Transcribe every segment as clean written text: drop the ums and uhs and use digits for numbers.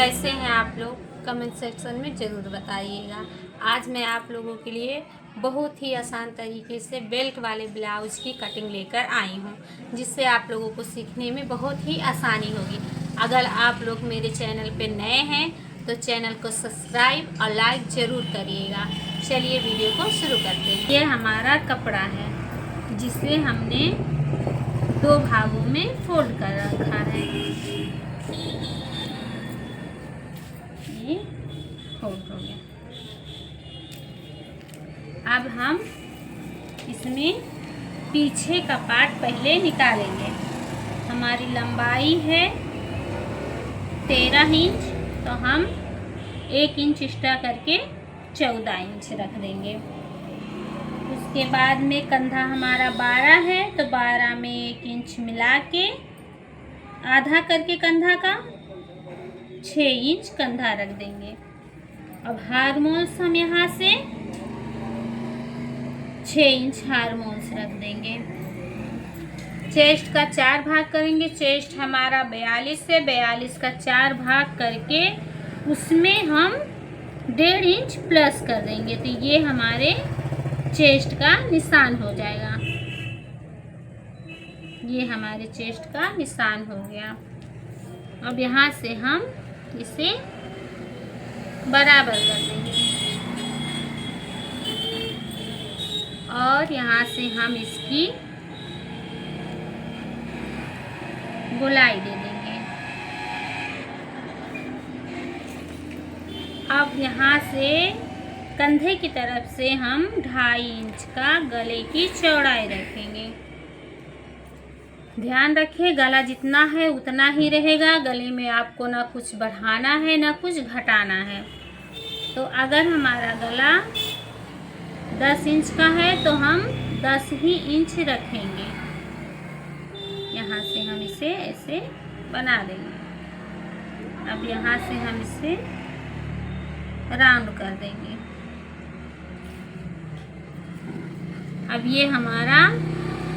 कैसे हैं आप लोग? कमेंट सेक्शन में ज़रूर बताइएगा। आज मैं आप लोगों के लिए बहुत ही आसान तरीके से बेल्ट वाले ब्लाउज़ की कटिंग लेकर आई हूँ, जिससे आप लोगों को सीखने में बहुत ही आसानी होगी। अगर आप लोग मेरे चैनल पे नए हैं तो चैनल को सब्सक्राइब और लाइक ज़रूर करिएगा। चलिए वीडियो को शुरू करते हैं। ये हमारा कपड़ा है जिसे हमने 2 भागों में फोल्ड कर रखा है। ये फोल्ड हो गया। अब हम इसमें पीछे का पार्ट पहले निकालेंगे। हमारी लंबाई है 13 इंच, तो हम 1 इंच एक्स्ट्रा करके 14 इंच रख देंगे। उसके बाद में कंधा हमारा 12 है, तो 12 में 1 इंच मिला के आधा करके कंधा का 6 इंच कंधा रख देंगे। अब हार्मोन्स हम यहाँ से 6 इंच हार्मोन्स रख देंगे। चेस्ट का 4 भाग करेंगे। चेस्ट हमारा 42 है, 42 का 4 भाग करके उसमें हम 1.5 इंच प्लस कर देंगे, तो ये हमारे चेस्ट का निशान हो जाएगा। ये हमारे चेस्ट का निशान हो गया। अब यहाँ से हम इसे बराबर कर देंगे और यहाँ से हम इसकी गोलाई दे देंगे। अब यहाँ से कंधे की तरफ से हम 2.5 इंच का गले की चौड़ाई रखेंगे। ध्यान रखिए, गला जितना है उतना ही रहेगा। गले में आपको ना कुछ बढ़ाना है ना कुछ घटाना है। तो अगर हमारा गला 10 इंच का है तो हम 10 ही इंच रखेंगे। यहाँ से हम इसे ऐसे बना देंगे। अब यहाँ से हम इसे राउंड कर देंगे। अब ये हमारा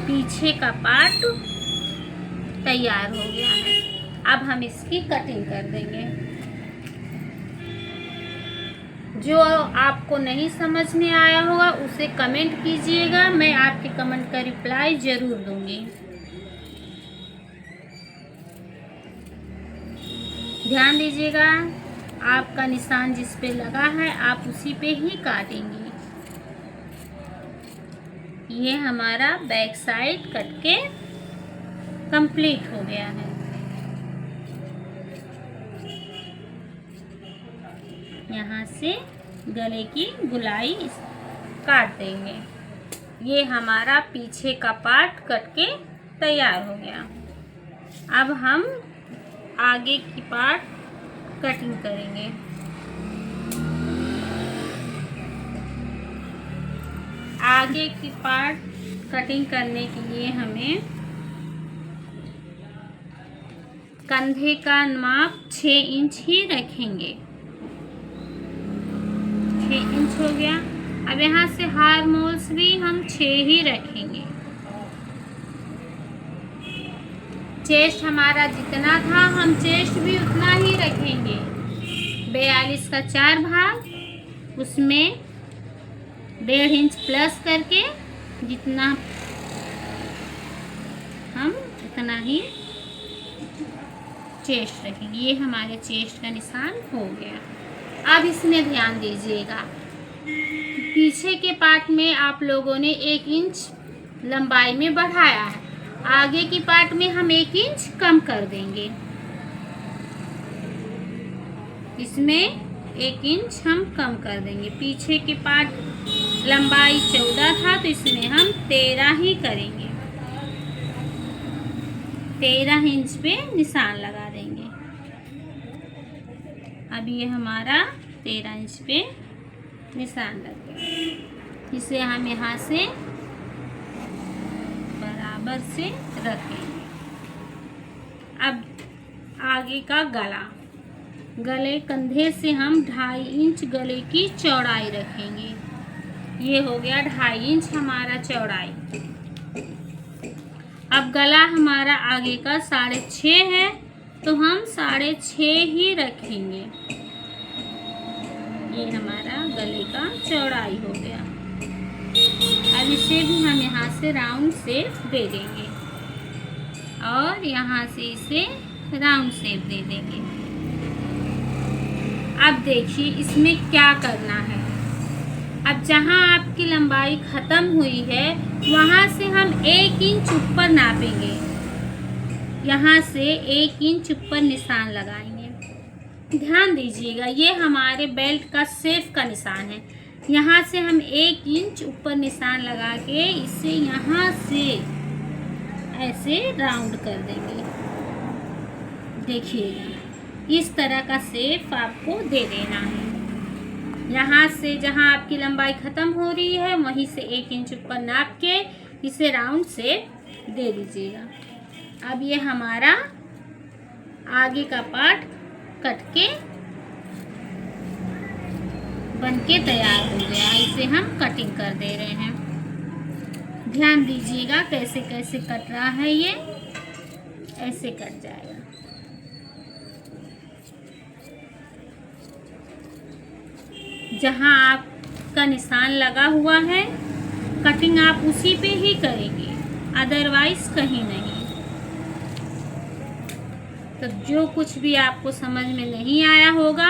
पीछे का पार्ट तैयार हो गया है। अब हम इसकी कटिंग कर देंगे। जो आपको नहीं समझ में आया होगा उसे कमेंट कीजिएगा, मैं आपके कमेंट का रिप्लाई ज़रूर दूंगी। ध्यान दीजिएगा, आपका निशान जिस पे लगा है आप उसी पे ही काटेंगे। ये हमारा बैक साइड कट के कंप्लीट हो गया है। यहाँ से गले की गोलाई काट देंगे। ये हमारा पीछे का पार्ट कट के तैयार हो गया। अब हम आगे की पार्ट कटिंग करेंगे। आगे की पार्ट कटिंग करने के लिए हमें कंधे का माप 6 इंच ही रखेंगे। 6 इंच हो गया। अब यहाँ से हार्मोन्स भी हम 6 ही रखेंगे। चेस्ट हमारा जितना था हम चेस्ट भी उतना ही रखेंगे। 42 का 4 भाग, उसमें 1.5 इंच प्लस करके जितना हम उतना ही चेस्ट रखेंगे। ये हमारे चेस्ट का निशान हो गया। अब इसमें ध्यान दीजिएगा, पीछे के पार्ट में आप लोगों ने 1 इंच लंबाई में बढ़ाया है, आगे की पार्ट में हम 1 इंच कम कर देंगे। इसमें 1 इंच हम कम कर देंगे। पीछे के पार्ट लंबाई 14 था तो इसमें हम 13 ही करेंगे। 13 इंच पे निशान लगा देंगे। अब ये हमारा 13 इंच पे निशान लग गया। इसे हम यहाँ से बराबर से रखेंगे। अब आगे का गला, गले कंधे से हम 2.5 इंच गले की चौड़ाई रखेंगे। ये हो गया 2.5 इंच हमारा चौड़ाई। अब गला हमारा आगे का 6.5 है, तो हम 6.5 ही रखेंगे। ये हमारा गले का चौड़ाई हो गया। अब इसे भी हम यहाँ से राउंड शेप दे देंगे और यहाँ से इसे राउंड शेप दे देंगे। अब देखिए इसमें क्या करना है। अब जहाँ आपकी लंबाई ख़त्म हुई है वहाँ से हम 1 इंच ऊपर नापेंगे। यहाँ से 1 इंच ऊपर निशान लगाएंगे। ध्यान दीजिएगा, ये हमारे बेल्ट का शेप का निशान है। यहाँ से हम 1 इंच ऊपर निशान लगा के इसे यहाँ से ऐसे राउंड कर देंगे। देखिएगा, इस तरह का शेप आपको दे देना है। यहाँ से जहाँ आपकी लंबाई ख़त्म हो रही है वहीं से 1 इंच ऊपर नाप के इसे राउंड शेप दे दीजिएगा। अब ये हमारा आगे का पार्ट कट के बन के तैयार हो गया। इसे हम कटिंग कर दे रहे हैं। ध्यान दीजिएगा कैसे कैसे कट रहा है, ये ऐसे कट जाएगा। जहाँ आपका निशान लगा हुआ है कटिंग आप उसी पे ही करेंगे, अदरवाइज कहीं नहीं। तो जो कुछ भी आपको समझ में नहीं आया होगा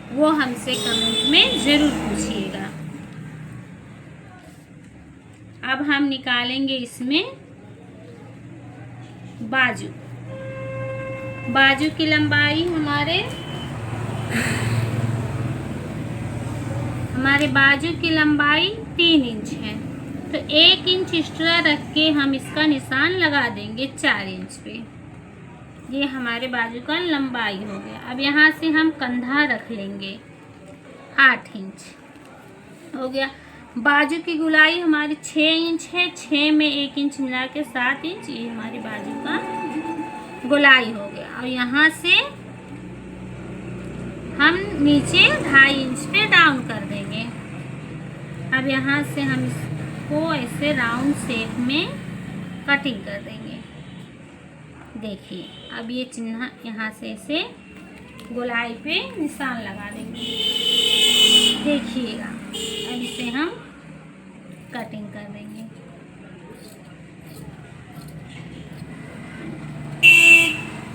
वो हमसे कमेंट में ज़रूर पूछिएगा। अब हम निकालेंगे इसमें बाजू। बाजू की लंबाई हमारे बाजू की लंबाई 3 इंच है, तो 1 इंच एक्स्ट्रा रख के हम इसका निशान लगा देंगे 4 इंच पे। ये हमारे बाजू का लंबाई हो गया। अब यहाँ से हम कंधा रख लेंगे 8 इंच हो गया। बाजू की गोलाई हमारी 6 इंच है, 6 में 1 इंच मिला के 7 इंच, ये हमारी बाजू का गोलाई हो गया। और यहाँ से हम नीचे 2.5 इंच पे डाउन कर देंगे। अब यहाँ से हम इसको ऐसे राउंड शेप में कटिंग कर देंगे। देखिए, अब ये चिन्ह यहाँ से ऐसे गोलाई पे निशान लगा देंगे। देखिएगा, अब इसे हम कटिंग कर देंगे।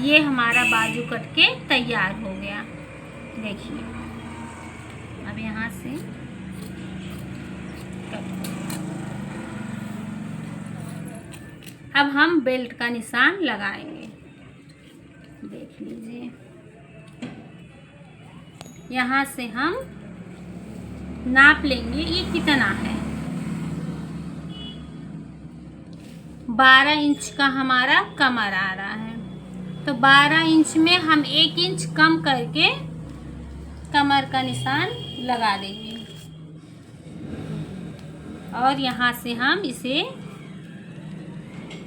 ये हमारा बाजू कट के तैयार हो गया। देखिए, अब यहाँ से अब हम बेल्ट का निशान लगाएंगे। देख लीजिए, यहाँ से हम नाप लेंगे ये कितना है। 12 इंच का हमारा कमर आ रहा है, तो 12 इंच में हम 1 इंच कम करके कमर का निशान लगा देंगे। और यहाँ से हम इसे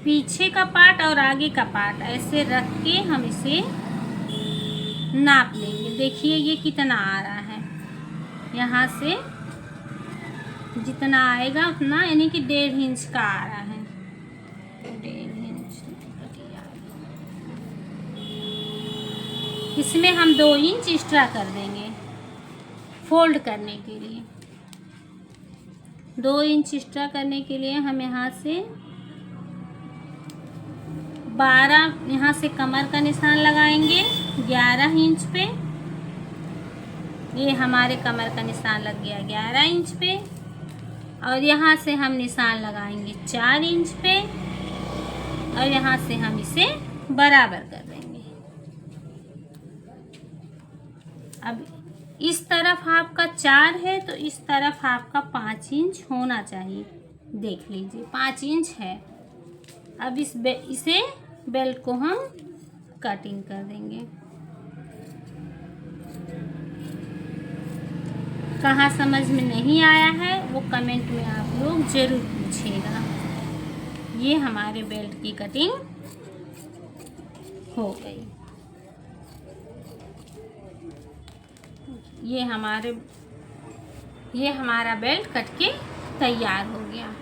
पीछे का पार्ट और आगे का पार्ट ऐसे रख के हम इसे नाप लेंगे। देखिए ये कितना आ रहा है। यहाँ से जितना आएगा उतना, यानी कि 1.5 इंच का आ रहा है। 1.5 इंच इसमें हम 2 इंच एक्स्ट्रा कर देंगे फोल्ड करने के लिए। 2 इंच एक्स्ट्रा करने के लिए हम यहाँ से 12, यहाँ से कमर का निशान लगाएंगे 11 इंच पे। ये हमारे कमर का निशान लग गया 11 इंच पे। और यहाँ से हम निशान लगाएंगे 4 इंच पे और यहाँ से हम इसे बराबर कर देंगे। अब इस तरफ आपका 4 है तो इस तरफ आपका 5 इंच होना चाहिए। देख लीजिए 5 इंच है। अब इसे बेल्ट को हम कटिंग कर देंगे। कहाँ समझ में नहीं आया है वो कमेंट में आप लोग ज़रूर पूछिएगा। ये हमारे बेल्ट की कटिंग हो गई। ये हमारा बेल्ट कट के तैयार हो गया।